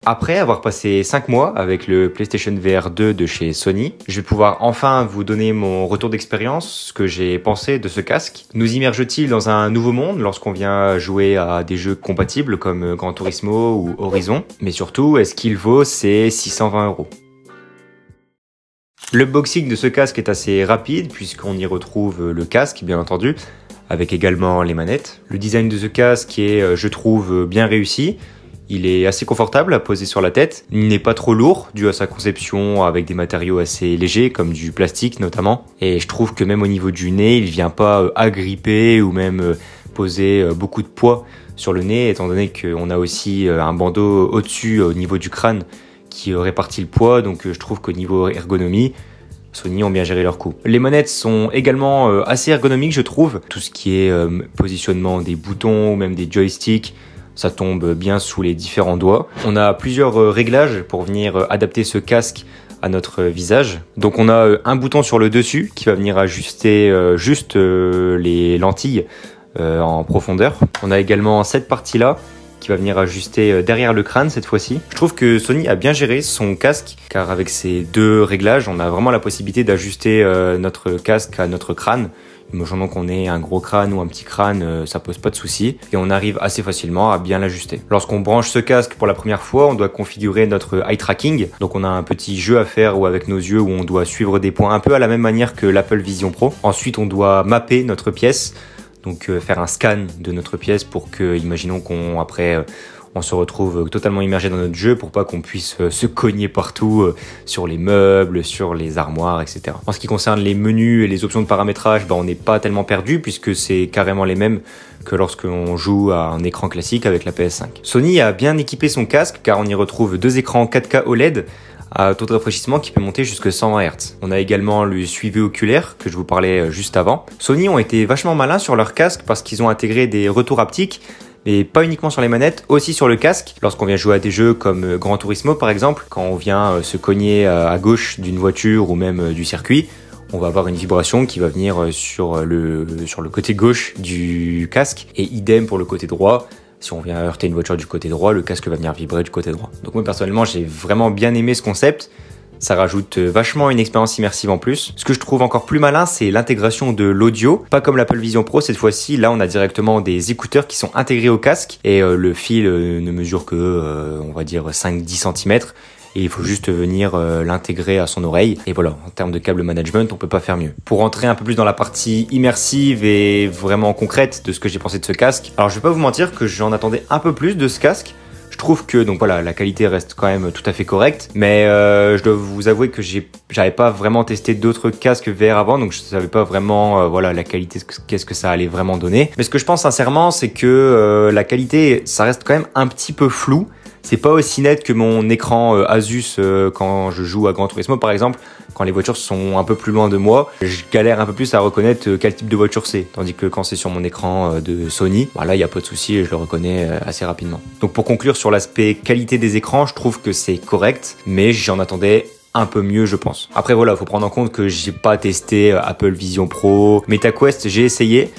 Après avoir passé 5 mois avec le PlayStation VR 2 de chez Sony, je vais pouvoir enfin vous donner mon retour d'expérience, ce que j'ai pensé de ce casque. Nous immerge-t-il dans un nouveau monde lorsqu'on vient jouer à des jeux compatibles comme Gran Turismo ou Horizon? Mais surtout, est-ce qu'il vaut ces 620 €? Le boxing de ce casque est assez rapide puisqu'on y retrouve le casque, bien entendu, avec également les manettes. Le design de ce casque est, je trouve, bien réussi. Il est assez confortable à poser sur la tête. Il n'est pas trop lourd, dû à sa conception avec des matériaux assez légers, comme du plastique notamment. Et je trouve que même au niveau du nez, il vient pas agripper ou même poser beaucoup de poids sur le nez, étant donné qu'on a aussi un bandeau au-dessus, au niveau du crâne, qui répartit le poids. Donc je trouve qu'au niveau ergonomie, Sony ont bien géré leur coup. Les manettes sont également assez ergonomiques, je trouve. Tout ce qui est positionnement des boutons ou même des joysticks, ça tombe bien sous les différents doigts. On a plusieurs réglages pour venir adapter ce casque à notre visage. Donc on a un bouton sur le dessus qui va venir ajuster juste les lentilles en profondeur. On a également cette partie-là qui va venir ajuster derrière le crâne cette fois-ci. Je trouve que Sony a bien géré son casque, car avec ces deux réglages, on a vraiment la possibilité d'ajuster notre casque à notre crâne. Imaginons qu'on ait un gros crâne ou un petit crâne, ça pose pas de souci et on arrive assez facilement à bien l'ajuster. Lorsqu'on branche ce casque pour la première fois, on doit configurer notre eye tracking. Donc on a un petit jeu à faire ou avec nos yeux où on doit suivre des points un peu à la même manière que l'Apple Vision Pro. Ensuite, on doit mapper notre pièce, donc faire un scan de notre pièce pour que, imaginons qu'on après on se retrouve totalement immergé dans notre jeu pour pas qu'on puisse se cogner partout sur les meubles, sur les armoires, etc. En ce qui concerne les menus et les options de paramétrage, on n'est pas tellement perdu puisque c'est carrément les mêmes que lorsqu'on joue à un écran classique avec la PS5. Sony a bien équipé son casque car on y retrouve deux écrans 4K OLED à taux de rafraîchissement qui peut monter jusqu'à 120 Hz. On a également le suivi oculaire que je vous parlais juste avant. Sony ont été vachement malins sur leur casque parce qu'ils ont intégré des retours haptiques, mais pas uniquement sur les manettes, aussi sur le casque. Lorsqu'on vient jouer à des jeux comme Gran Turismo par exemple, quand on vient se cogner à gauche d'une voiture ou même du circuit, on va avoir une vibration qui va venir sur le côté gauche du casque, et idem pour le côté droit. Si on vient heurter une voiture du côté droit, le casque va venir vibrer du côté droit. Donc moi personnellement, j'ai vraiment bien aimé ce concept. Ça rajoute vachement une expérience immersive en plus. Ce que je trouve encore plus malin, c'est l'intégration de l'audio. Pas comme l'Apple Vision Pro cette fois-ci. Là, on a directement des écouteurs qui sont intégrés au casque. Et le fil ne mesure que, on va dire, 5-10 cm. Et il faut juste venir l'intégrer à son oreille. Et voilà, en termes de câble management, on peut pas faire mieux. Pour rentrer un peu plus dans la partie immersive et vraiment concrète de ce que j'ai pensé de ce casque. Alors, je vais pas vous mentir que j'en attendais un peu plus de ce casque. Je trouve que donc voilà, la qualité reste quand même tout à fait correcte, mais je dois vous avouer que j'avais pas vraiment testé d'autres casques VR avant, donc je savais pas vraiment voilà la qualité, qu'est-ce que ça allait vraiment donner. Mais ce que je pense sincèrement, c'est que la qualité, ça reste quand même un petit peu flou. C'est pas aussi net que mon écran Asus quand je joue à Gran Turismo par exemple. Quand les voitures sont un peu plus loin de moi, je galère un peu plus à reconnaître quel type de voiture c'est. Tandis que quand c'est sur mon écran de Sony, là il n'y a pas de souci et je le reconnais assez rapidement. Donc pour conclure sur l'aspect qualité des écrans, je trouve que c'est correct, mais j'en attendais un peu mieux je pense. Après voilà, faut prendre en compte que j'ai pas testé Apple Vision Pro, MetaQuest j'ai essayé.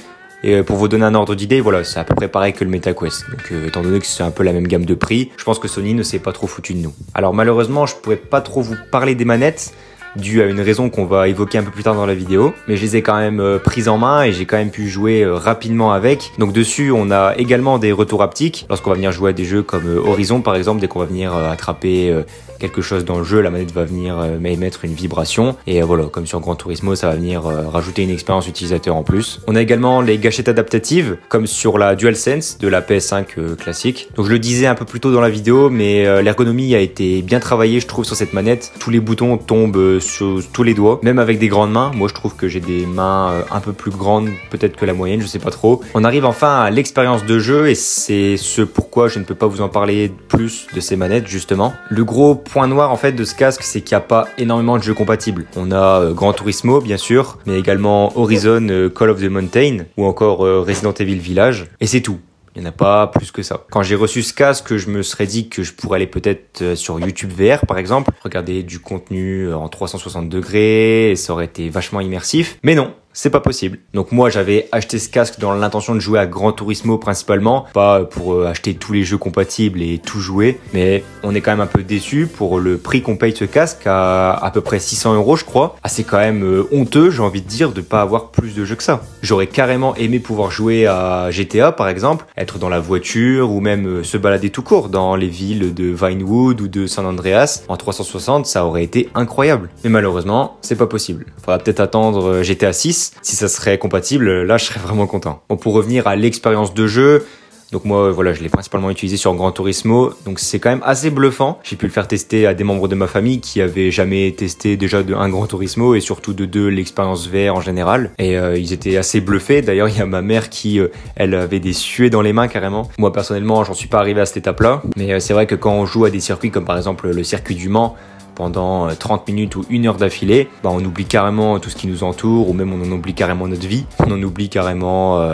Et pour vous donner un ordre d'idée, voilà, c'est à peu près pareil que le MetaQuest. Donc étant donné que c'est un peu la même gamme de prix, je pense que Sony ne s'est pas trop foutu de nous. Alors malheureusement, je pourrais pas trop vous parler des manettes, dû à une raison qu'on va évoquer un peu plus tard dans la vidéo, mais je les ai quand même prises en main et j'ai quand même pu jouer rapidement avec. Donc dessus, on a également des retours haptiques. Lorsqu'on va venir jouer à des jeux comme Horizon par exemple, dès qu'on va venir attraper quelque chose dans le jeu, la manette va venir émettre une vibration. Et voilà, comme sur Gran Turismo, ça va venir rajouter une expérience utilisateur en plus. On a également les gâchettes adaptatives, comme sur la DualSense de la PS5 classique. Donc je le disais un peu plus tôt dans la vidéo, mais l'ergonomie a été bien travaillée, je trouve, sur cette manette. Tous les boutons tombent sur tous les doigts, même avec des grandes mains. Moi, je trouve que j'ai des mains un peu plus grandes, peut-être que la moyenne, je sais pas trop. On arrive enfin à l'expérience de jeu et c'est ce pourquoi je ne peux pas vous en parler plus de ces manettes, justement. Le gros point noir en fait de ce casque, c'est qu'il n'y a pas énormément de jeux compatibles. On a Gran Turismo bien sûr, mais également Horizon, Call of the Mountain ou encore Resident Evil Village, et c'est tout. Il n'y en a pas plus que ça. Quand j'ai reçu ce casque, je me serais dit que je pourrais aller peut-être sur YouTube VR par exemple, regarder du contenu en 360 degrés, et ça aurait été vachement immersif. Mais non, c'est pas possible. Donc moi j'avais acheté ce casque dans l'intention de jouer à Gran Turismo principalement, pas pour acheter tous les jeux compatibles et tout jouer, mais on est quand même un peu déçu pour le prix qu'on paye ce casque à peu près 600 € je crois. Ah, c'est quand même honteux, j'ai envie de dire, de pas avoir plus de jeux que ça. J'aurais carrément aimé pouvoir jouer à GTA par exemple, être dans la voiture ou même se balader tout court dans les villes de Vinewood ou de San Andreas en 360, ça aurait été incroyable. Mais malheureusement, c'est pas possible. Faudra peut-être attendre GTA 6. Si ça serait compatible, là je serais vraiment content. Bon, pour revenir à l'expérience de jeu, donc moi voilà, je l'ai principalement utilisé sur Gran Turismo, donc c'est quand même assez bluffant. J'ai pu le faire tester à des membres de ma famille qui avaient jamais testé déjà de un Gran Turismo et surtout de deux l'expérience VR en général. Et ils étaient assez bluffés. D'ailleurs il y a ma mère qui elle avait des suées dans les mains carrément. Moi personnellement j'en suis pas arrivé à cette étape-là, mais c'est vrai que quand on joue à des circuits comme par exemple le circuit du Mans, pendant 30 minutes ou 1 heure d'affilée, on oublie carrément tout ce qui nous entoure, ou même on en oublie carrément notre vie, on en oublie carrément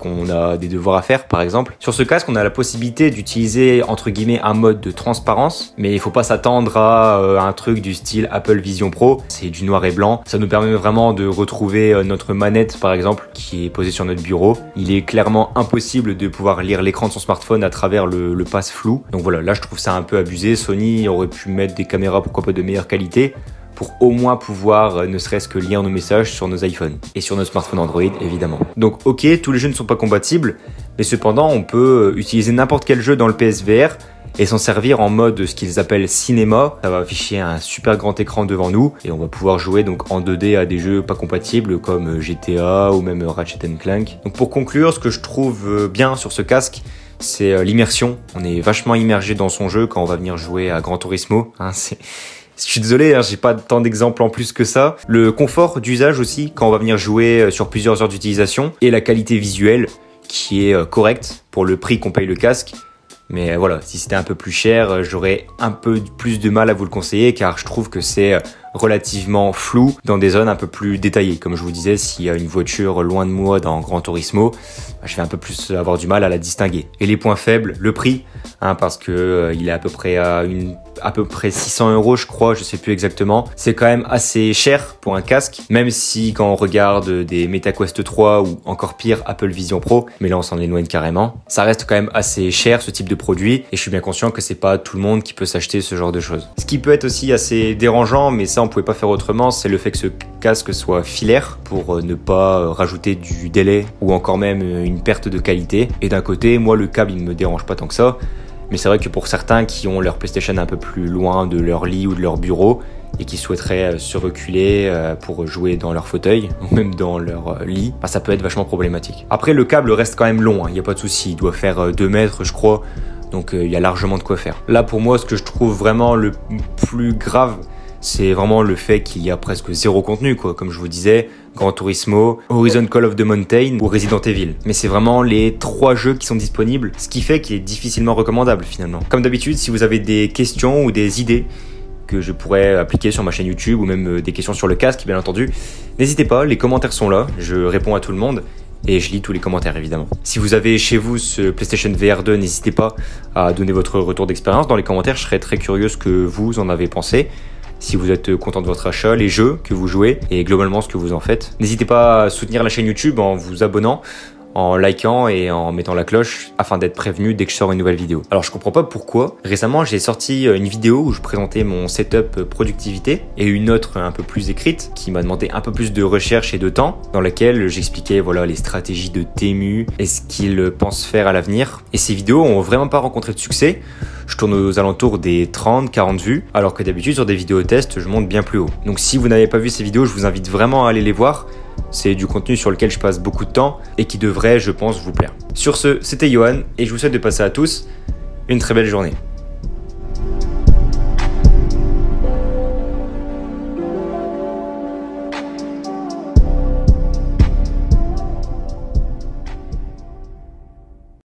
qu'on a des devoirs à faire par exemple. Sur ce casque, on a la possibilité d'utiliser entre guillemets un mode de transparence, mais il faut pas s'attendre à un truc du style Apple Vision Pro, c'est du noir et blanc. Ça nous permet vraiment de retrouver notre manette par exemple, qui est posée sur notre bureau. Il est clairement impossible de pouvoir lire l'écran de son smartphone à travers le pass flou. Donc voilà, là je trouve ça un peu abusé. Sony aurait pu mettre des caméras pourquoi de meilleure qualité pour au moins pouvoir ne serait-ce que lire nos messages sur nos iPhones et sur nos smartphones Android évidemment. Donc ok, tous les jeux ne sont pas compatibles, mais cependant on peut utiliser n'importe quel jeu dans le PSVR et s'en servir en mode ce qu'ils appellent cinéma. Ça va afficher un super grand écran devant nous et on va pouvoir jouer donc en 2D à des jeux pas compatibles comme GTA ou même Ratchet & Clank. Donc pour conclure, ce que je trouve bien sur ce casque, c'est l'immersion. On est vachement immergé dans son jeu quand on va venir jouer à Gran Turismo. Je suis désolé, j'ai pas tant d'exemples en plus que ça. Le confort d'usage aussi, quand on va venir jouer sur plusieurs heures d'utilisation. Et la qualité visuelle, qui est correcte pour le prix qu'on paye le casque. Mais voilà, si c'était un peu plus cher, j'aurais un peu plus de mal à vous le conseiller, car je trouve que c'est relativement flou dans des zones un peu plus détaillées. Comme je vous disais, s'il y a une voiture loin de moi dans Gran Turismo, je vais un peu plus avoir du mal à la distinguer. Et les points faibles, le prix, parce que il est à peu près à peu près 600 € je crois, je sais plus exactement. C'est quand même assez cher pour un casque, même si quand on regarde des MetaQuest 3 ou encore pire Apple Vision Pro, mais là on s'en éloigne carrément, ça reste quand même assez cher ce type de produit et je suis bien conscient que c'est pas tout le monde qui peut s'acheter ce genre de choses. Ce qui peut être aussi assez dérangeant, mais ça on pouvait pas faire autrement, c'est le fait que ce casque soit filaire pour ne pas rajouter du délai ou encore même une perte de qualité. Et d'un côté, moi le câble il ne me dérange pas tant que ça, mais c'est vrai que pour certains qui ont leur PlayStation un peu plus loin de leur lit ou de leur bureau et qui souhaiteraient se reculer pour jouer dans leur fauteuil ou même dans leur lit, ça peut être vachement problématique. Après le câble reste quand même long, il n'y a pas de souci, il doit faire 2 mètres je crois, donc il y a largement de quoi faire. Là pour moi ce que je trouve vraiment le plus grave, c'est vraiment le fait qu'il y a presque zéro contenu, quoi. Comme je vous disais, Gran Turismo, Horizon Call of the Mountain ou Resident Evil. Mais c'est vraiment les 3 jeux qui sont disponibles, ce qui fait qu'il est difficilement recommandable finalement. Comme d'habitude, si vous avez des questions ou des idées que je pourrais appliquer sur ma chaîne YouTube ou même des questions sur le casque, bien entendu, n'hésitez pas, les commentaires sont là, je réponds à tout le monde. Et je lis tous les commentaires évidemment. Si vous avez chez vous ce PlayStation VR 2, n'hésitez pas à donner votre retour d'expérience dans les commentaires, je serais très curieux ce que vous en avez pensé. Si vous êtes content de votre achat, les jeux que vous jouez et globalement ce que vous en faites. N'hésitez pas à soutenir la chaîne YouTube en vous abonnant, en likant et en mettant la cloche afin d'être prévenu dès que je sors une nouvelle vidéo. Alors je comprends pas pourquoi. Récemment j'ai sorti une vidéo où je présentais mon setup productivité et une autre un peu plus écrite qui m'a demandé un peu plus de recherche et de temps, dans laquelle j'expliquais voilà les stratégies de Temu et ce qu'il pense faire à l'avenir. Et ces vidéos ont vraiment pas rencontré de succès. Je tourne aux alentours des 30-40 vues, alors que d'habitude sur des vidéos tests, je monte bien plus haut. Donc si vous n'avez pas vu ces vidéos, je vous invite vraiment à aller les voir. C'est du contenu sur lequel je passe beaucoup de temps et qui devrait, je pense, vous plaire. Sur ce, c'était Johan et je vous souhaite de passer à tous une très belle journée.